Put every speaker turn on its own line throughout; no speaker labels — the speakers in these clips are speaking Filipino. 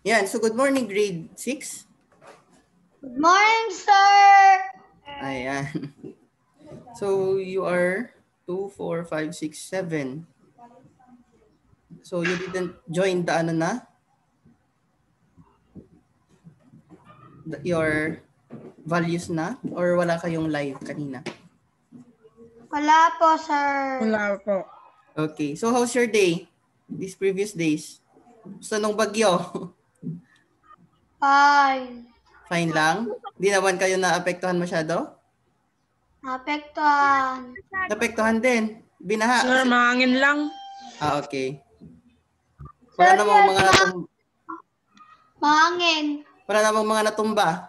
Yan. So, good morning, grade 6.
Good morning, sir.
Ayan. So, you are 2, 4, 5, 6, 7. So, you didn't join the ano na? Your values na? Or wala kayong live kanina?
Wala po, sir.
Wala po.
Okay. So, how's your day? These previous days? Gusto nung bagyo?
Fine.
Fine lang? Di naman kayo naapektuhan masyado?
Naapektuhan.
Naapektuhan din. Binaha.
Sir, mahangin lang.
Okay. Wala namang mga
Mahangin.
wala namang mga natumba.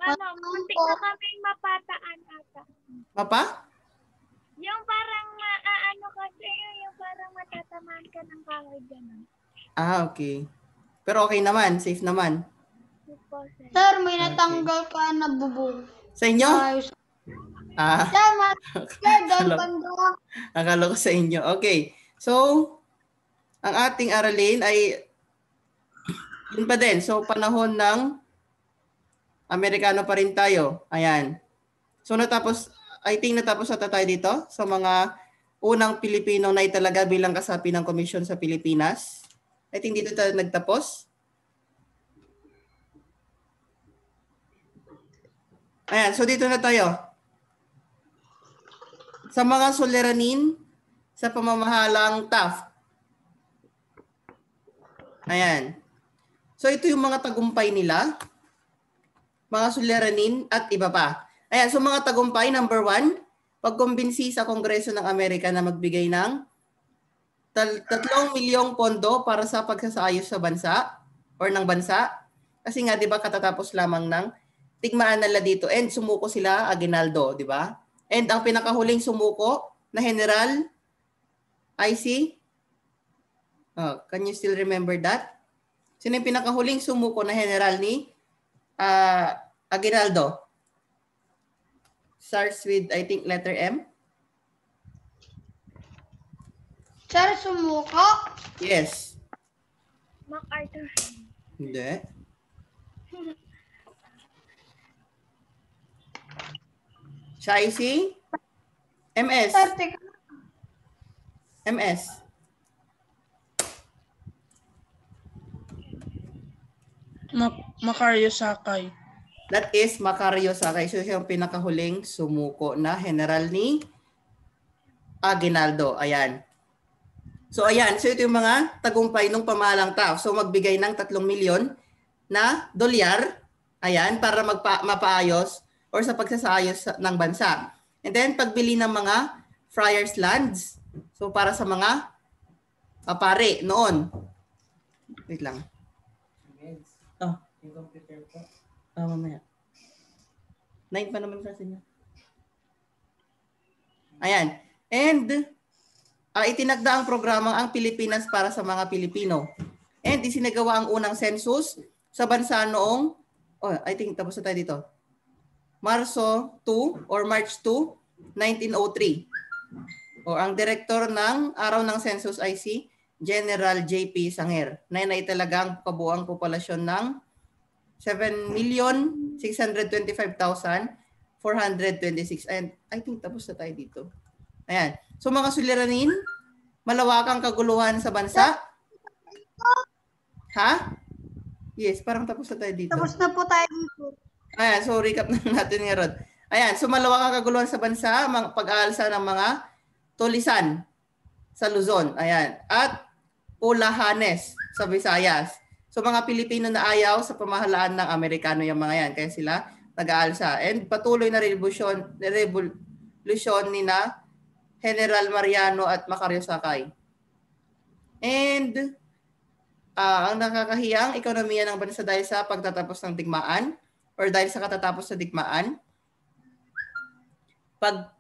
Muntik na kaming mapataan ata.
Mapa?
Yung parang kasi, yung parang matatamaan ka ng kahoy ganun.
Okay. Pero okay naman, safe naman.
Sir, may natanggal ka na bubong.
Sa inyo?
Sir, doon banda.
Akala ko sa inyo. Okay. So, ang ating aralin ay yun pa din. So, panahon ng Amerikano pa rin tayo. Ayan. So, I think natapos na tayo dito sa mga unang Pilipino na italaga bilang kasapi ng komisyon sa Pilipinas. I think dito tayo nagtapos. Ayan. So, dito na tayo. Sa mga suliranin sa pamamahalang Taft. Ayan. So, ito yung mga tagumpay nila. Mga suliranin at iba pa. Ayan, so mga tagumpay, number 1, pagkumbinsi sa Kongreso ng Amerika na magbigay ng 3 milyong pondo para sa pagsasaayos sa bansa or ng bansa. Kasi nga, di ba, katatapos lamang ng tigmaan nila dito and sumuko sila Aguinaldo, di ba? And ang pinakahuling sumuko na General IC, can you still remember that? Sino yung pinakahuling sumuko na general ni Aguinaldo? Starts with, I think, letter M.
Sir, sumuko?
Yes.
MacArthur.
Hindi. Siya ay si MS.
Sir, teka.
MS.
Macario Sakay.
That is Macario Sakay. So, siya yung pinakahuling sumuko na general ni Aguinaldo. Ayan. So, ayan. So, ito yung mga tagumpay ng pamahalang Taft. So, magbigay ng 3 milyon na dolyar. Ayan. Para mapaayos or sa pagsasaayos ng bansa. And then, pagbili ng mga friars lands. So, para sa mga pare noon. Wait lang. Oh. Mamaya. 9 pa naman kasi niya. Ayan. And itinagda ang programang ang Pilipinas para sa mga Pilipino. And isinagawa ang unang census sa bansa noong, I think tapos na tayo dito. Marso 2 or March 2, 1903. O ang direktor ng araw ng census ay si General J.P. Sanger na naitalagang kabuang populasyon ng 7,625,426. And I think tapos na tayo dito. Ayan. So mga suliranin, malawakang kaguluhan sa bansa. Ha? Yes, parang tapos na tayo dito.
Tapos na po tayo dito.
Ayan, so recap na natin nga Rod. Ayan, so malawakang kaguluhan sa bansa, pag-aalsa ng mga tulisan sa Luzon. Ayan. At Pulahanes sa Visayas. So mga Pilipino na ayaw sa pamahalaan ng Amerikano yung mga yan. Kaya sila nag-aalsa. And patuloy na revolusyon ni na General Mariano at Macario Sakay. And ang nakakahiyang ekonomiya ng bansa dahil sa pagtatapos ng digmaan or dahil sa katatapos sa digmaan,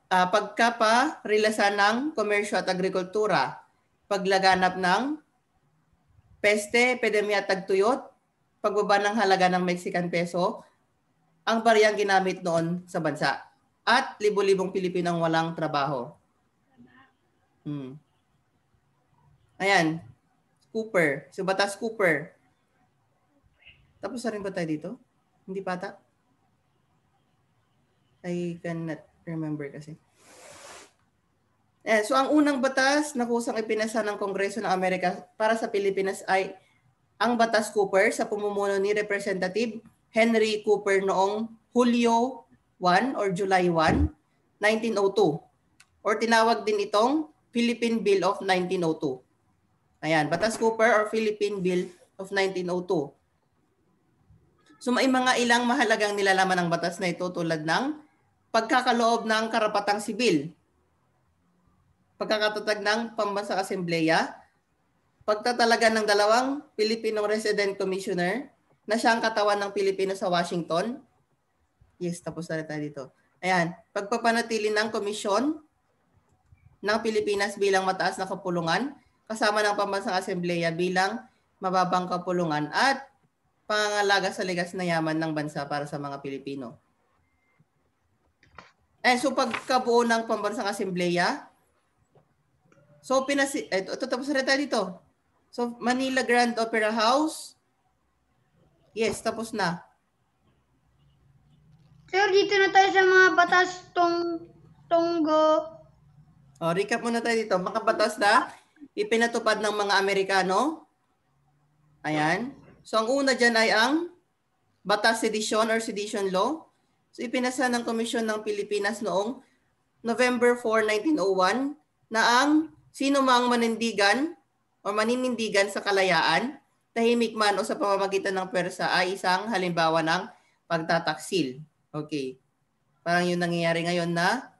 pagkaparelasan ng komersyo at agrikultura, paglaganap ng peste, epidemya at tagtuyot, pagbaba ng halaga ng Mexican peso, ang bariyang ginamit noon sa bansa. At libo-libong Pilipinong walang trabaho. Ayan. Cooper. So, Batas Cooper. Tapos na rin ba tayo dito? Hindi pa ata? I cannot remember kasi. So, ang unang batas na kusang ipinasa ng Kongreso ng Amerika para sa Pilipinas ay ang Batas Cooper sa pamumuno ni Representative Henry Cooper noong Hulyo 1 or July 1, 1902. Or tinawag din itong Philippine Bill of 1902. Ayan, Batas Cooper or Philippine Bill of 1902. So may mga ilang mahalagang nilalaman ng batas na ito tulad ng pagkakaloob ng karapatang sibil, pagkakatatag ng Pambansang Asembleya, pagtatalaga ng dalawang Filipino Resident Commissioner na siyang katawan ng Pilipino sa Washington. Yes, tapos na rin tayo dito. Ayan, pagpapanatili ng komisyon ng Pilipinas bilang mataas na kapulungan, kasama ng Pambansang Asembleya bilang mababang kapulungan at pangangalaga sa ligas na yaman ng bansa para sa mga Pilipino. So pagkabuo ng Pambansang Asembleya, so tapos na tayo dito. So Manila Grand Opera House, yes, tapos na.
Sir, dito na tayo sa mga batas tunggo.
Recap muna tayo dito. Mga batas na ipinatupad ng mga Amerikano. Ayan. So ang una dyan ay ang Batas Sedition or Sedition Law. So ipinasa ng Komisyon ng Pilipinas noong November 4, 1901 na ang sino mang manindigan o maninindigan sa kalayaan, tahimik man o sa pamamagitan ng pwersa ay isang halimbawa ng pagtataksil. Okay. Parang yun nangyayari ngayon na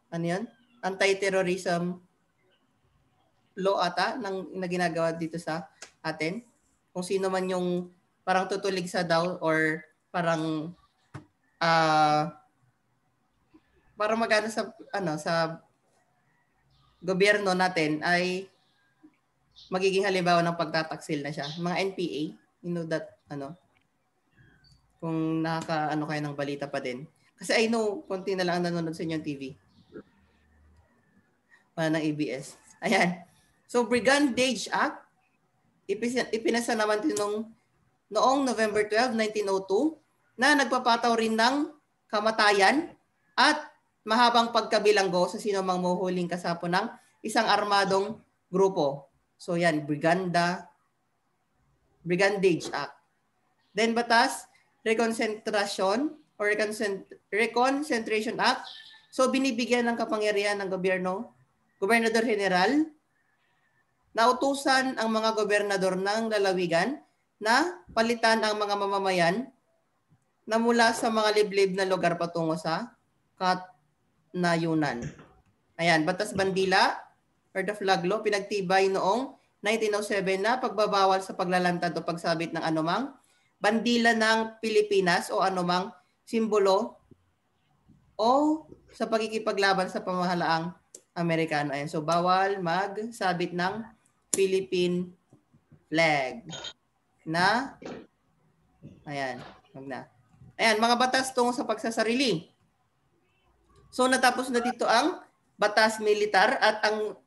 ano yun? Anti-terrorism law ata na ginagawa dito sa atin. Kung sino man yung parang tutulig sa daw or parang parang magana sa sa gobyerno natin ay magiging halimbawa ng pagtataksil na siya. Mga NPA, you know that kung kayo ng balita pa din. Kasi I know konti na lang ang nanonood sa inyong TV. Ng ABS. Ayan. So Brigandage Act ipinasa naman noong November 12, 1902 na nagpapataw rin ng kamatayan at mahabang pagkabilanggo sa sino mang mahuhuling kasapo ng isang armadong grupo. So yan, Brigandage Act. Then Batas Reconcentration or Reconcentration Act. So binibigyan ng kapangyarihan ng Gobernador General na utusan ang mga gobernador ng lalawigan na palitan ang mga mamamayan na mula sa mga liblib na lugar patungo sa katnayunan. Ayan, Batas Bandila or the Flag Law, pinagtibay noong 1907 na pagbabawal sa paglalantad o pagsabit ng anumang bandila ng Pilipinas o anumang simbolo o sa pagkikipaglaban sa pamahalaang Amerikano. Ayan, so bawal magsabit ng Philippine flag na ayan, wag na. Ayan, mga batas tungo sa pagsasarili. So natapos na dito ang batas militar at ang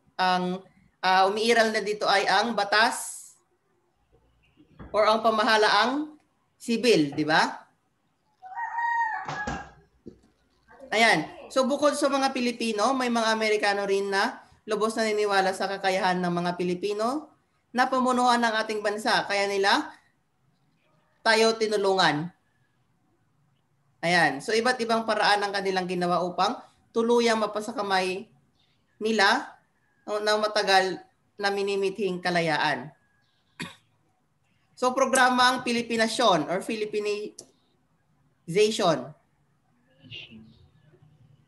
umiiral na dito ay ang batas or ang pamahalaang sibil, di ba? Ayan. So bukod sa mga Pilipino, may mga Amerikano rin na lubos na niniwala sa kakayahan ng mga Pilipino na pamunuan ng ating bansa. Kaya nila tayo tinulungan. Ayan. So iba't ibang paraan ang kanilang ginawa upang tuluyang mapasakamay nila ng matagal na minimithing kalayaan. So programa ang Pilipinasyon or Filipinization.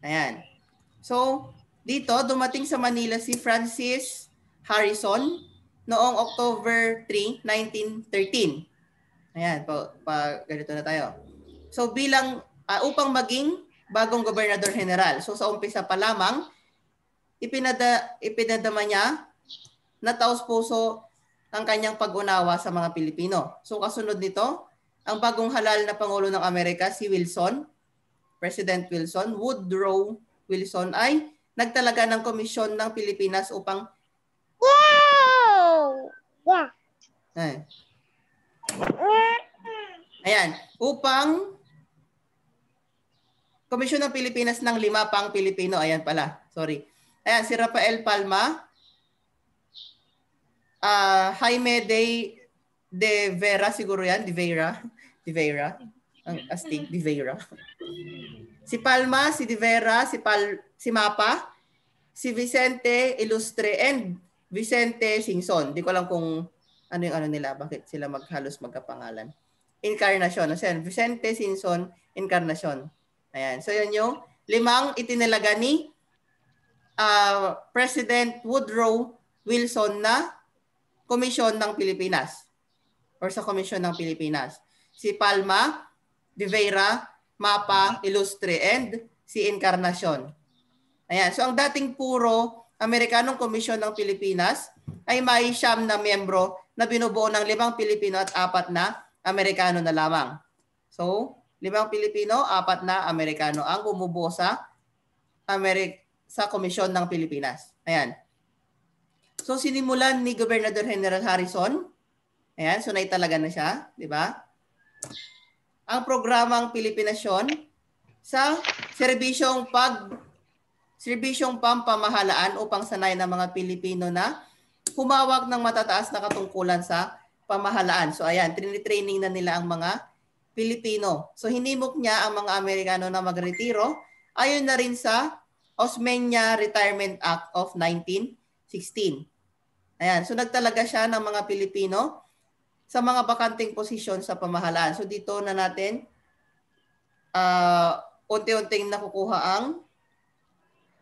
Ayan. So dito dumating sa Manila si Francis Harrison noong October 3, 1913. Ayan, ganito na tayo. So bilang upang maging bagong gobernador general. So sa umpisa pa lamang ipinadama niya na taos-puso ang kanyang pag-unawa sa mga Pilipino. So kasunod nito, ang bagong halal na Pangulo ng Amerika, si Wilson, President Wilson, Woodrow Wilson ay nagtalaga ng komisyon ng Pilipinas upang Ayan. Ayan. Upang Komisyon ng Pilipinas ng 5 pang Pilipino. Ayan pala. Sorry. Ayan, si Rafael Palma, Jaime de Vera, siguro yan. De Vera. Ang astig, De Vera. Si Palma, si De Vera, si Mapa, si Vicente Ilustre, and Vicente Singson. Di ko alam kung ano yung ano nila, bakit sila halos magkapangalan. Encarnacion. Vicente Singson, Encarnacion. Ayan. So, yun yung 5 itinalaga ni President Woodrow Wilson na Komisyon ng Pilipinas or sa Komisyon ng Pilipinas. Si Palma, De Vera, Mapa, Ilustre, and si Encarnacion. Ayan. So, ang dating puro Amerikanong Komisyon ng Pilipinas ay may 9 na miyembro na binubuo ng 5 Pilipino at 4 na Amerikano na lamang. So, 5 Pilipino, 4 na Amerikano ang bumubuo sa Komisyon ng Pilipinas. Ayan. So, sinimulan ni Gobernador General Harrison. Ayan, so naitalaga na siya, di ba? Ang programang Pilipinasyon sa serbisyong pampamahalaan upang sanay ng mga Pilipino na humawak ng matataas na katungkulan sa pamahalaan. So, ayan, training na nila ang mga Pilipino. So, hinimok niya ang mga Amerikano na magretiro ayon na rin sa Osmeña Retirement Act of 1916. Ayan. So, nagtalaga siya ng mga Pilipino sa mga bakanting posisyon sa pamahalaan. So, dito na natin unti-unting nakukuha ang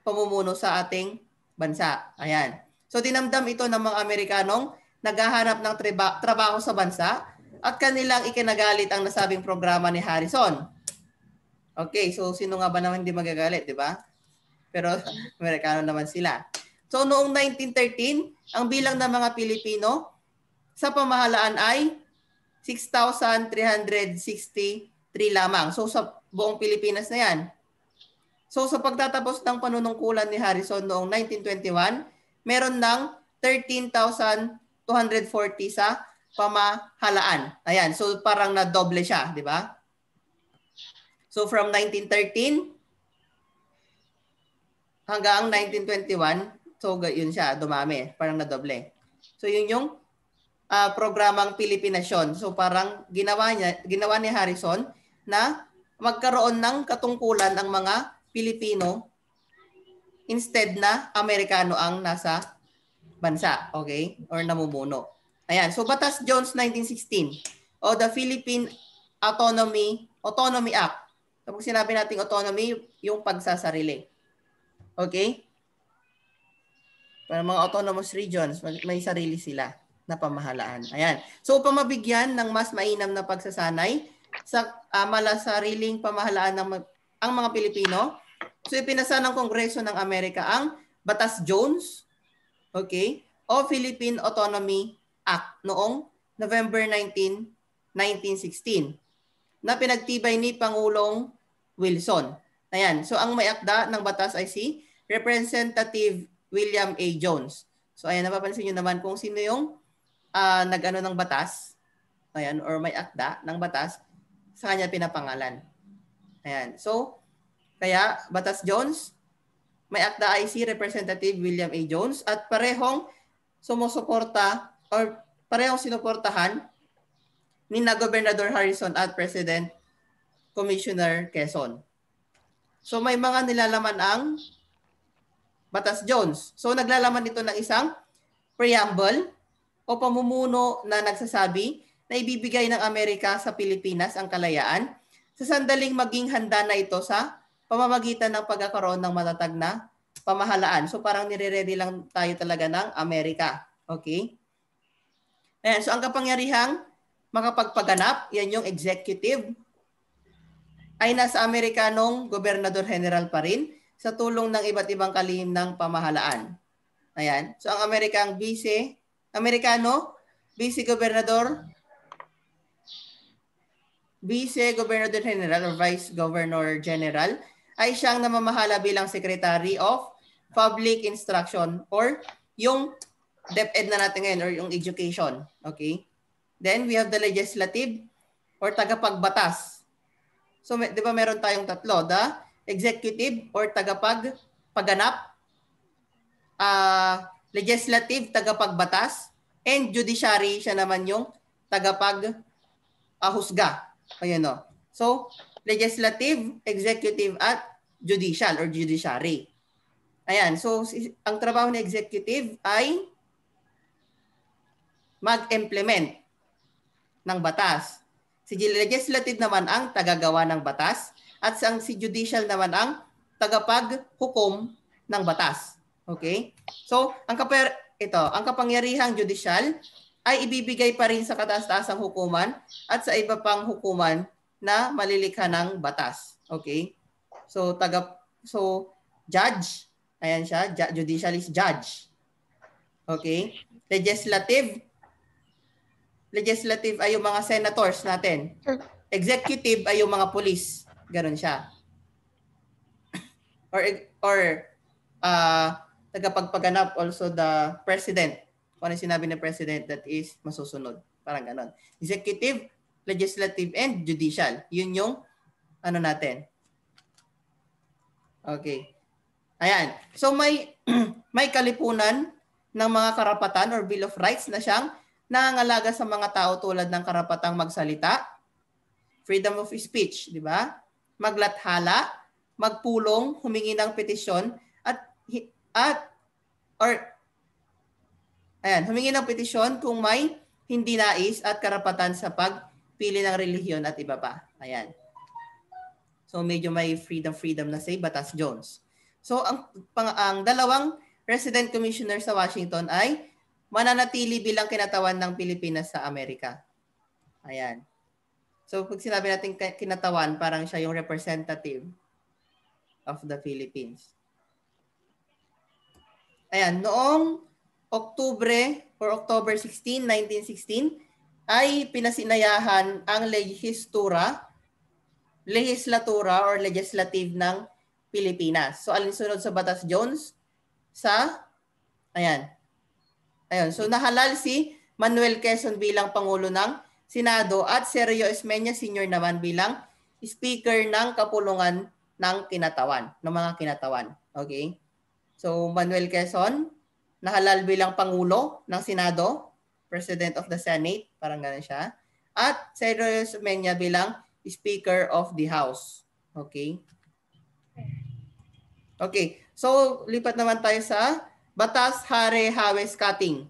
pamumuno sa ating bansa. Ayan. So, dinamdam ito ng mga Amerikanong naghahanap ng trabaho sa bansa at kanilang ikinagalit ang nasabing programa ni Harrison. Okay, so sino nga ba naman hindi magagalit, di ba? Pero Amerikano naman sila. So noong 1913, ang bilang ng mga Pilipino sa pamahalaan ay 6,363 lamang. So sa buong Pilipinas na yan. So sa pagtatapos ng panunungkulan ni Harrison noong 1921, meron ng 13,240 sa pamahalaan. Ayan, so parang na-doble siya, di ba? So from 1913 hanggang 1921, so yun siya, dumami, parang na-doble. So yun yung programang Pilipinasyon. So parang ginawa ni Harrison na magkaroon ng katungkulan ang mga Pilipino instead na Amerikano ang nasa bansa, okay? Or namumuno. Ayan, so Batas Jones 1916 o the Philippine Autonomy Act. Kapag sinabi natin autonomy, yung pagsasarili. Okay? Para mga autonomous regions, may sarili sila na pamahalaan. Ayan. So upang mabigyan ng mas mainam na pagsasanay sa malasariling pamahalaan ang mga Pilipino, so ipinasa ng Kongreso ng Amerika ang Batas Jones, okay, o Philippine Autonomy Act noong November 19, 1916 na pinagtibay ni Pangulong Wilson. Ayan. So ang may akda ng batas ay si Representative William A. Jones. So ayan, napapansin nyo naman kung sino yung nag-ano ng batas. Ayan, or may akda ng batas, sa kanya pinapangalan. Ayan. So, kaya Batas Jones, may akda ay si Representative William A. Jones at parehong sumusuporta or parehong sinuportahan ni na Gobernador Harrison at President Commissioner Quezon. So may mga nilalaman ang Batas Jones. So naglalaman ito ng isang preamble o pamumuno na nagsasabi na ibibigay ng Amerika sa Pilipinas ang kalayaan sa sandaling maging handa na ito sa pamamagitan ng pagkakaroon ng matatag na pamahalaan. So parang nire-ready lang tayo talaga ng Amerika. Okay? Ayan, so ang kapangyarihang makapagpaganap, yan yung executive, ay nasa Amerikanong Gobernador General pa rin sa tulong ng iba't ibang kalihim ng pamahalaan. Ayan. So ang Vice Gobernador General or Vice Governor General ay siyang namamahala bilang Secretary of Public Instruction or yung DepEd na natin ngayon or yung education. Okay? Then we have the legislative or tagapagbatas. So di ba meron tayong tatlo, the executive or tagapagpaganap, legislative tagapagbatas, and judiciary siya naman yung tagapaghusga. Ayan o. So legislative, executive at judicial or judiciary. Ayan, so ang trabaho ng executive ay mag-implement ng batas. Si legislative naman ang tagagawa ng batas at si judicial naman ang tagapaghukom ng batas. Okay? So, ang kapangyarihang judicial ay ibibigay pa rin sa kataas-taasang hukuman at sa iba pang hukuman na malilikha ng batas. Okay? So, judge, ayan siya, judicial is judge. Okay? Legislative ay yung mga senators natin. Executive ay yung mga police. Ganon siya. Or tagapagpaganap also the president. Kung ano sinabi ng president, that is masusunod. Parang ganon. Executive, legislative, and judicial. Yun yung ano natin. Okay. Ayan. So may kalipunan ng mga karapatan or Bill of Rights na siyang nangangalaga sa mga tao tulad ng karapatang magsalita, freedom of speech, di ba? Maglathala, magpulong, humingi ng petisyon humingi ng petisyon kung may hindi nais at karapatan sa pagpili ng relihiyon at iba pa. Ayan. So medyo may freedom na say Batas Jones. So ang dalawang resident commissioner sa Washington ay mananatili bilang kinatawan ng Pilipinas sa Amerika. Ayan. So pag sinabi natin kinatawan, parang siya yung representative of the Philippines. Ayan, noong October 16, 1916 ay pinasinayahan ang legislatura or legislative ng Pilipinas. So alinsunod sa Batas Jones Ayun, so nahalal si Manuel Quezon bilang Pangulo ng Senado at Sergio Esmeña Sr. naman bilang Speaker ng Kapulungan ng mga kinatawan. Okay? So Manuel Quezon, nahalal bilang Pangulo ng Senado, President of the Senate, parang gano'n siya. At Sergio Esmeña bilang Speaker of the House. Okay? Okay. So lipat naman tayo sa Batas Hare-Hawes Cutting.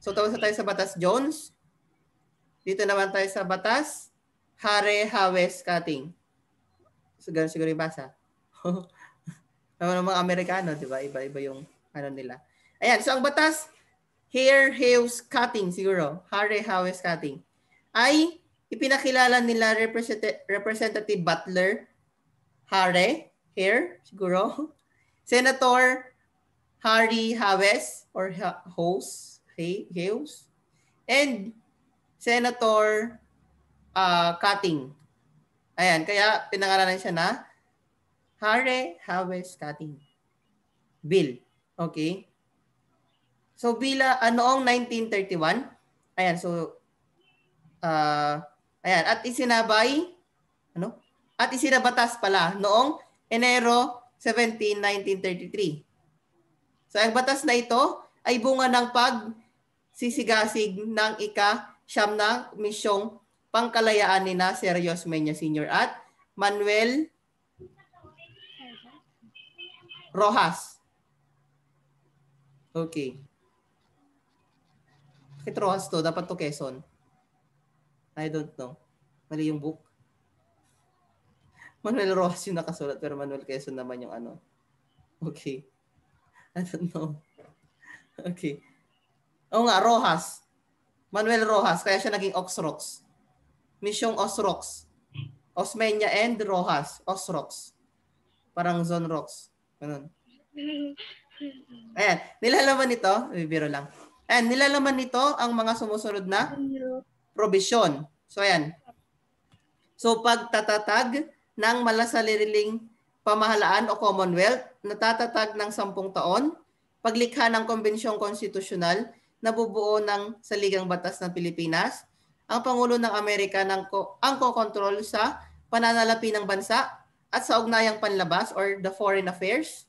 So tapos tayo sa Batas Jones. Dito naman tayo sa Batas Hare-Hawes Cutting. Siguro ibasa. Ng mga Amerikano, di ba? Iba-iba yung ano nila. Ayan, so ang Batas Hare-Hawes Cutting siguro, Hare-Hawes Cutting, ay ipinakilala nila Representative Butler Hare siguro, Senator Harry Hawes or Hawes, and Senator Cutting. Ayan, kaya pinangalanan siya na Hare-Hawes Cutting Bill. Okay? So noong 1931, ayan, so ayan, at isinabatas pala noong Enero 17, 1933. So ang batas na ito ay bunga ng pagsisigasig ng ika-9 na misyong pangkalayaan ni Sergio Esmeña Sr. at Manuel Rojas. Okay. Bakit Rojas to? Dapat to Quezon. I don't know. Mali yung book. Manuel Rojas yung nakasulat pero Manuel Quezon naman yung ano. Okay. I don't know. Okay. Oo nga, Rojas. Manuel Rojas. Kaya siya naging Oxrox. Misyong Osrox. Osmeña and Rojas. Osrox. Parang Zone Rocks. Ganun. Ayan. Nilalaman nito. Bibiro lang. Ayan. Nilalaman nito ang mga sumusunod na probisyon. So, ayan. So, pagtatatag ng malasaliling pamahalaan o Commonwealth, natatatag ng 10 taon, paglikha ng Kombensyong Konstitusyonal na bubuo ng Saligang Batas ng Pilipinas, ang Pangulo ng Amerika ang kokontrol sa pananalapi ng bansa at sa ugnayang panlabas or the foreign affairs,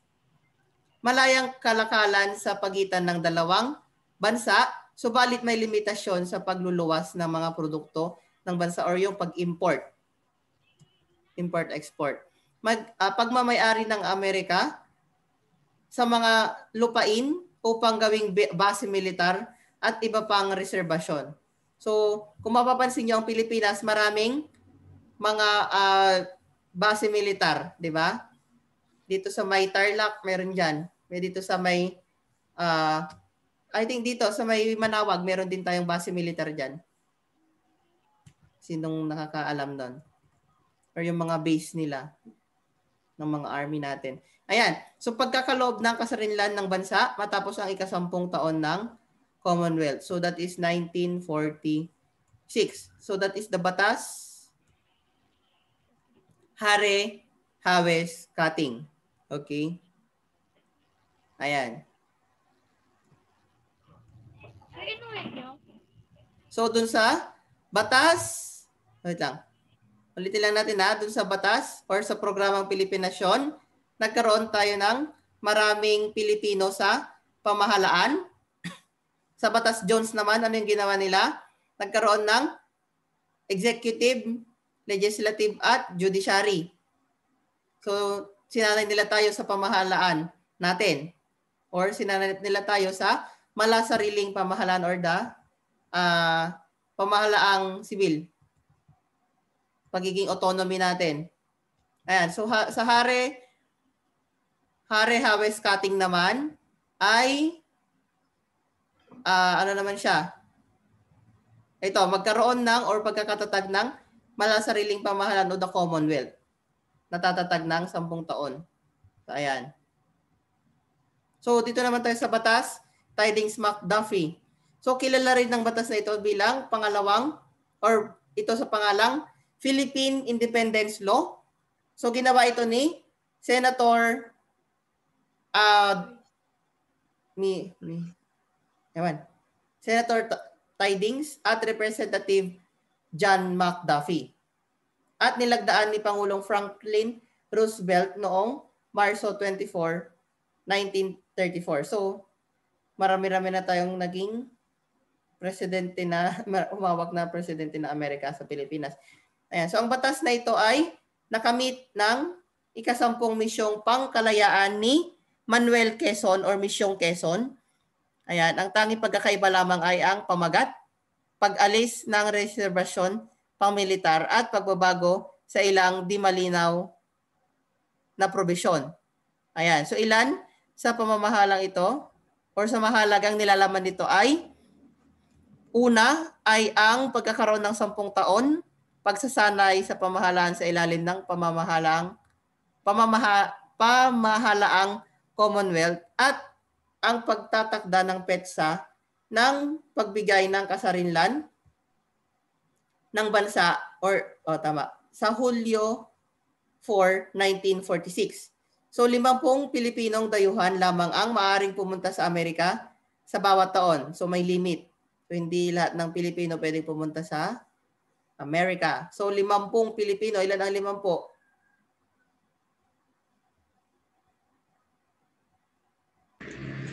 malayang kalakalan sa pagitan ng dalawang bansa, subalit may limitasyon sa pagluluwas ng mga produkto ng bansa or yung pag-import, import-export. Pagmamayari ng Amerika sa mga lupain upang gawing base militar at iba pang reserbasyon. So, kung mapapansin niyo ang Pilipinas, maraming mga base militar, di ba? Dito sa may Tarlac, meron dyan. May dito sa may, I think dito sa may Manawag, meron din tayong base militar dyan. Sinong nakakaalam doon? Or yung mga base nila ng mga army natin. Ayan. So pagkakaloob ng kasarinlan ng bansa matapos ang ika-10 taon ng Commonwealth. So that is 1946. So that is the batas Hare-Hawes-Kating. Okay? Ayan. So dun sa batas, wait lang. Ulitin lang natin dun sa batas or sa programang Pilipinasyon, nagkaroon tayo ng maraming Pilipino sa pamahalaan. Sa batas Jones naman, ano yung ginawa nila? Nagkaroon ng executive, legislative at judiciary. So sinanay nila tayo sa pamahalaan natin or sinanay nila tayo sa malasariling pamahalaan or the pamahalaang sibil. Pagiging autonomy natin. Ayan. So sa Hare-Hawes-Kating naman ay ano naman siya? Ito, magkaroon ng or pagkakatatag ng malasariling pamahalaan o the Commonwealth. Natatatag ng 10 taon. So ayan. So dito naman tayo sa batas, Tydings-McDuffie. So kilala rin ng batas na ito bilang pangalawang or ito sa pangalang Philippine Independence Law. So ginawa ito ni Senator Senator Tydings at Representative John McDuffie. At nilagdaan ni Pangulong Franklin Roosevelt noong Marso 24, 1934. So marami-rami na tayong naging presidente na, umawak na presidente na Amerika sa Pilipinas. Ayan. So ang batas na ito ay nakamit ng ika-10 misyong pangkalayaan ni Manuel Quezon or Misyong Quezon. Ayan. Ang tanging pagkakaiba lamang ay ang pamagat, pag-alis ng reserbasyon pang-militar at pagbabago sa ilang di malinaw na probisyon. Ayan. So ilan sa pamamahalang ito or sa mahalagang nilalaman nito ay una ay ang pagkakaroon ng 10 taon, pagsasanay sa pamahalaan sa ilalim ng pamahalaang Commonwealth at ang pagtatakda ng petsa ng pagbigay ng kasarinlan ng bansa sa Hulyo 4, 1946. So 50 Pilipinong dayuhan lamang ang maaaring pumunta sa Amerika sa bawat taon. So may limit. So hindi lahat ng Pilipino pwedeng pumunta sa Amerika. So 50 Pilipino, ilan ang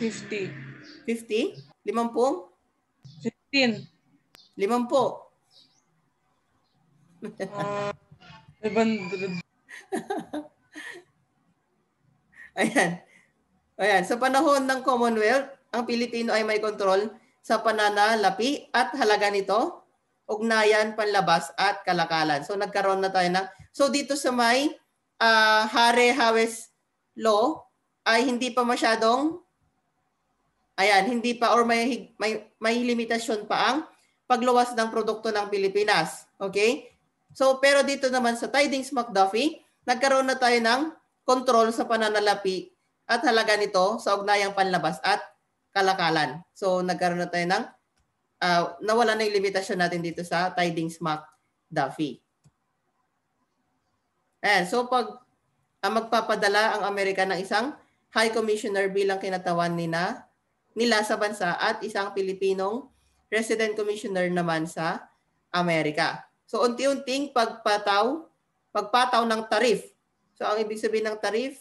50?
50.
50? 50?
15.
50.
700.
Ayan. Ayan. Sa panahon ng Commonwealth, ang Pilipino ay may kontrol sa pananalapi at halaga nito, ugnayan, panlabas at kalakalan. So nagkaroon na tayo ng, so dito sa may Hare-Hawes Law ay hindi pa masyadong, hindi pa or may limitasyon pa ang pagluwas ng produkto ng Pilipinas. Okay? So pero dito naman sa Tydings-McDuffie, nagkaroon na tayo ng kontrol sa pananalapi at halaga nito sa ugnayang panlabas at kalakalan. So nagkaroon na tayo ng nawala na yung limitasyon natin dito sa Tydings-McDuffie. So pag magpapadala ang Amerika ng isang High Commissioner bilang kinatawan nila sa bansa at isang Pilipinong Resident Commissioner naman sa Amerika. So unti-unting pagpataw ng tarif. So ang ibig sabihin ng tarif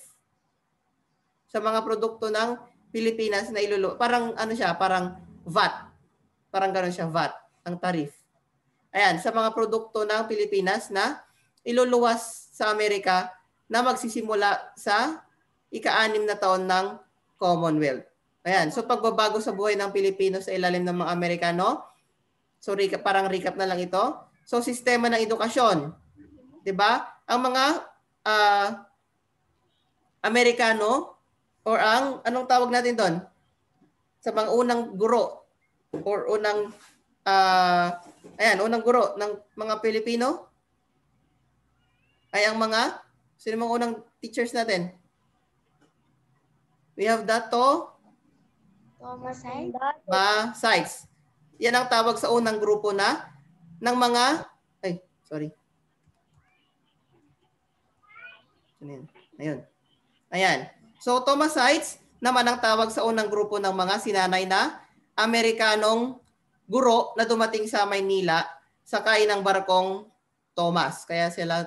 sa mga produkto ng Pilipinas na parang ano siya, parang VAT. Parang gano'n siya, VAT, ang tarif. Ayan, sa mga produkto ng Pilipinas na iluluwas sa Amerika na magsisimula sa ika-6 na taon ng Commonwealth. Ayan, so pagbabago sa buhay ng Pilipino sa ilalim ng mga Amerikano. So parang recap na lang ito. So sistema ng edukasyon. 'Di ba? Ang mga Amerikano or anong tawag natin doon? Sa mga unang guro or unang unang guro ng mga Pilipino ay ang mga sino mga unang teachers natin? We have
Thomas
Sykes. Yan ang tawag sa unang grupo ng mga Ayun. Ayan. So Thomas Sykes naman ang tawag sa unang grupo ng mga sinanay na Amerikanong guro na dumating sa Maynila sakay ng barkong Thomas. Kaya sila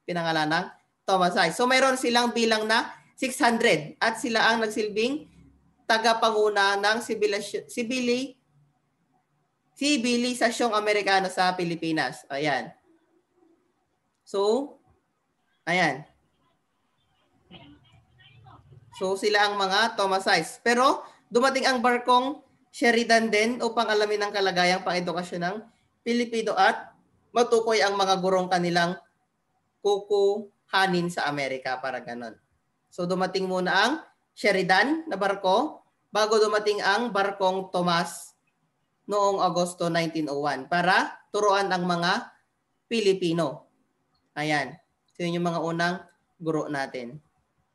pinangalan ng Thomas Sykes. So mayroon silang bilang na 600 at sila ang nagsilbing tagapanguna ng sibilisasyong Amerikano sa Pilipinas. Ayan. So, ayan. So sila ang mga Thomas Sykes. Pero dumating ang barkong Sheridan din upang alamin ang kalagayang pang-edukasyon ng Pilipino at matukoy ang mga gurong kanilang kukuhanin sa Amerika para ganon. So dumating muna ang Sheridan na barko bago dumating ang barkong Thomas noong Agosto 1901 para turuan ang mga Pilipino. Ayan. So yun yung mga unang guro natin.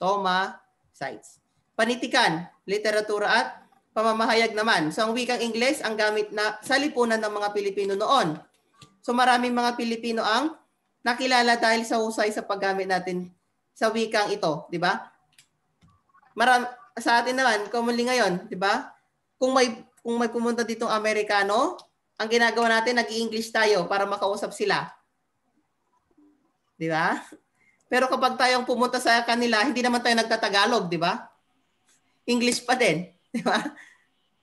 Thomas Sykes. Panitikan, literatura at pamamahayag naman. So ang wikang Ingles ang gamit na sa lipunan ng mga Pilipino noon. So maraming mga Pilipino ang nakilala dahil sa husay sa paggamit natin sa wikang ito, di ba? Sa atin naman, commonly ngayon, di ba? Kung may pumunta ditong Amerikano, ang ginagawa natin, nag-i-English tayo para makausap sila. Di ba? Pero kapag tayong pumunta sa kanila, hindi naman tayo nagtatagalog, di ba? English pa din, di ba?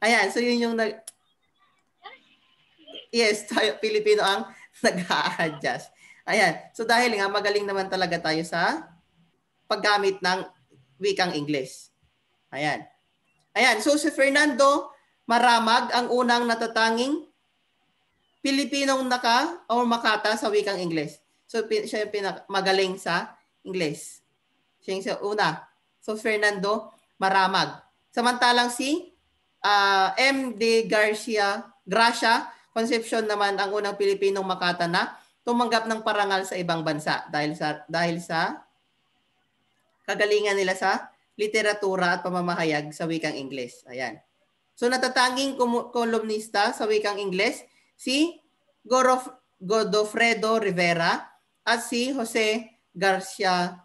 Ayan, so yun yung yes, tayo Pilipino ang nag-a-adjust. Ayan, so dahil nga magaling naman talaga tayo sa paggamit ng wikang English. Ayan. Ayan, so si Fernando Maramag ang unang natatanging Pilipinong makata sa wikang English. So siya yung magaling sa English. Siya yung una. So Fernando Maramag. Samantalang si M.D. Gracia Concepcion naman ang unang Pilipinong makata na tumanggap ng parangal sa ibang bansa dahil sa kagalingan nila sa literatura at pamamahayag sa wikang Ingles. Ayan. So natatanging kolumnista sa wikang Ingles si Godofredo Rivera at si Jose Garcia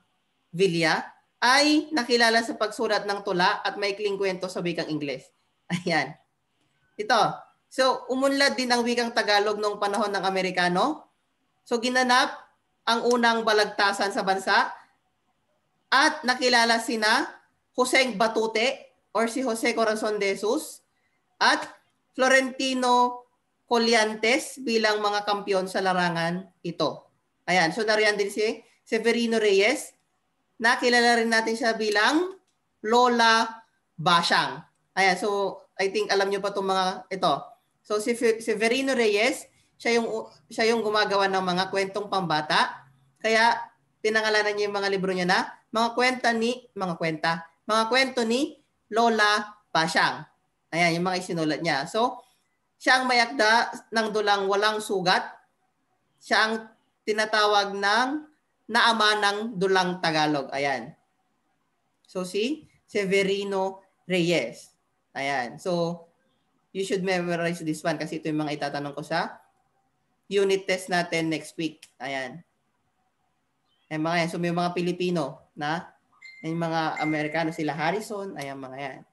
Villa ay nakilala sa pagsulat ng tula at maikling kwento sa wikang Ingles. Ayan. Ito. So umunlad din ang wikang Tagalog noong panahon ng Amerikano. So ginanap ang unang balagtasan sa bansa at nakilala sina Jose Batute or si Jose Corazon de Jesus at Florentino Colliantes bilang mga kampiyon sa larangan ito. Ayan, so nariyan din si Severino Reyes. Nakilala rin natin siya bilang Lola Basyang. Ayan, so I think alam niyo pa itong mga ito. So si Severino Reyes, siya yung gumagawa ng mga kwentong pambata. Kaya pinangalanan niya yung mga libro niya na mga kwento ni Lola Basyang. Ayan, yung mga isinulat niya. So, siya ang mayakda ng dulang walang sugat. Siya ang tinatawag ng naama ng dulang Tagalog. Ayan. So, si Severino Reyes. Ayan. So, you should memorize this one kasi ito yung mga itatanong ko sa unit test natin next week. Ayan. Ayan mga yan. So, may mga Pilipino na yung mga Amerikano, sila Harrison. Ayan mga yan.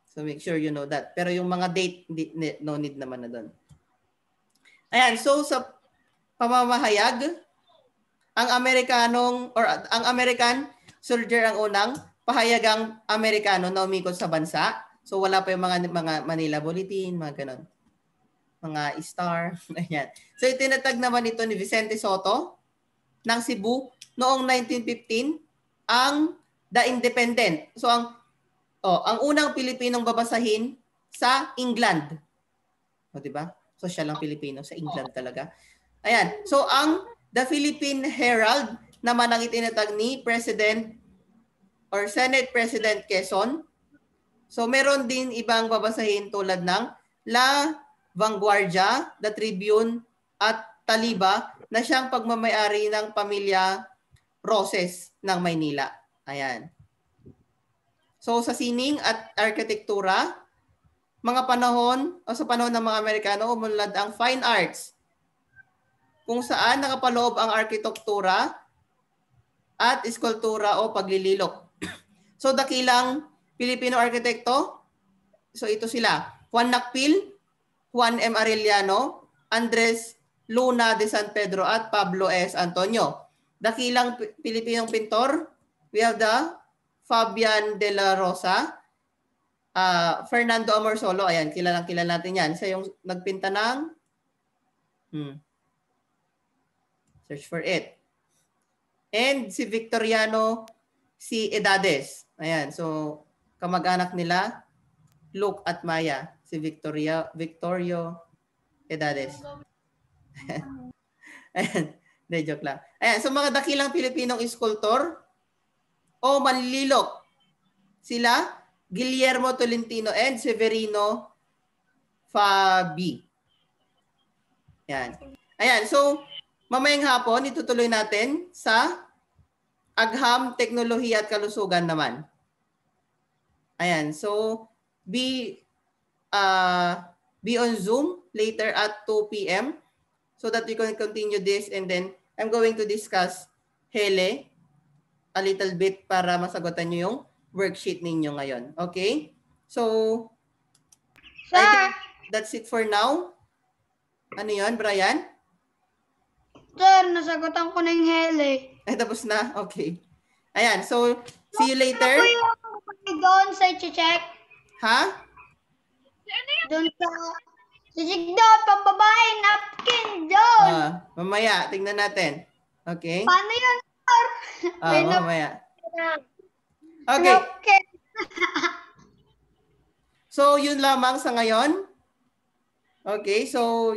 So, make sure you know that. Pero yung mga date, no need naman na doon. Ayan, so sa pamamahayag, ang American soldier ang unang pahayagang Amerikano na umikot sa bansa. So wala pa yung mga Manila Bulletin, mga ganon. Mga Star. Ayan. So itinatag naman ito ni Vicente Soto ng Cebu noong 1915 ang The Independent. So ang unang Pilipinong babasahin sa England. O, di ba? So siya lang Pilipino sa England talaga. Ayan. So ang The Philippine Herald naman ang itinatag ni President or Senate President Quezon. So meron din ibang babasahin tulad ng La Vanguardia, The Tribune at Taliba na siyang pagmamayari ng pamilya Roses ng Maynila. Ayan. So sa sining at arkitektura, sa panahon ng mga Amerikano, umunlad ang fine arts, kung saan nakapaloob ang arkitektura at eskultura o paglililok. So dakilang Pilipino arkitekto, so ito sila, Juan Nakpil, Juan M. Arellano, Andres Luna de San Pedro at Pablo S. Antonio. Dakilang Pilipinong pintor, we have the Fabian de la Rosa, Fernando Amorsolo, ayan, kilala natin yan. Siya yung nagpinta ng search for it. And si Victoriano C. Edades. Ayan, so kamag-anak nila, Luke at Maya. Si Victorio Edades. Ayan, hindi, joke lang. Ayan, so mga dakilang Pilipinong iskultor o manlilok. Sila, Guillermo Tolentino and Severino Fabi. Ayan. Ayan, so mamayang hapon, itutuloy natin sa Agham, Teknolohiya at Kalusugan naman. Ayan, so be on Zoom later at 2 p.m. so that we can continue this, and then I'm going to discuss Hele a little bit para masagutan nyo yung worksheet ninyo ngayon. Okay? So,
Sir,
I think that's it for now. Ano yun, Brian?
sir, nasagutan ko na yung hele.
Ay, tapos na? Okay. Ayan, so, see you later.
Ano po yung doon sa check?
Ha?
Doon sa check doon, pambabae, napkin doon.
Mamaya, tingnan natin. Okay?
Paano yun, sir? May
Mamaya. Okay.
napkin.
So, yun lamang sa ngayon. Okay, so,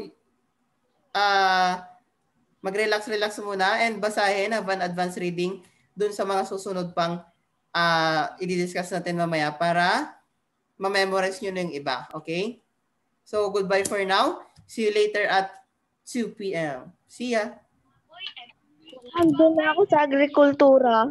mag-relax muna and basahin, have an advanced reading dun sa mga susunod pang i-discuss natin mamaya para ma-memorize nyo na yung iba. Okay? So, goodbye for now. See you later at 2 p.m. See ya!
Andun na ako sa agrikultura.